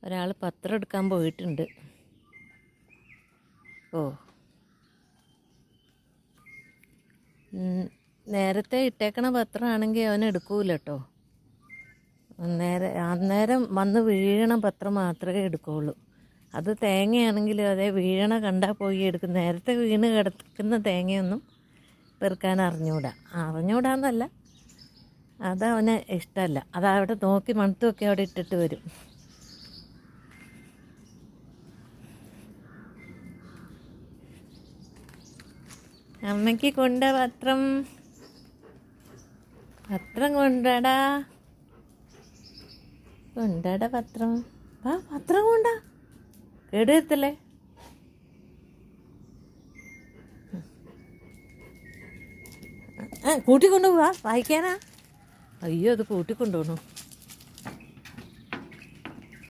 ഒരാൾ പത്രം എടുക്കാൻ പോയിട്ടുണ്ട്. ഓ, നേരത്തെ ഇട്ടേക്കണ പത്രമാണെങ്കിൽ അവൻ എടുക്കൂല കേട്ടോ. അന്നേരം വന്ന് വീഴണ പത്രം മാത്രമേ എടുക്കുകയുള്ളൂ. അത് തേങ്ങയാണെങ്കിൽ അതേ വീഴണ കണ്ടാൽ പോയി എടുക്കും. നേരത്തെ വീണ് കിടക്കുന്ന തേങ്ങയൊന്നും പെറുക്കാൻ അറിഞ്ഞൂടാന്നല്ല, അതവന് ഇഷ്ടമല്ല. അതവിടെ നോക്കി മണത്തുമൊക്കെ അവിടെ ഇട്ടിട്ട് വരും. അമ്മയ്ക്ക് പത്രം കൊണ്ടാടാ പത്രം. പത്രം കൊണ്ടാ കേടുവരുത്തല്ലേ. കൂട്ടിക്കൊണ്ടുപോവാ വായിക്കാനാ. അയ്യോ, അത് കൂട്ടിക്കൊണ്ടുപോകണു.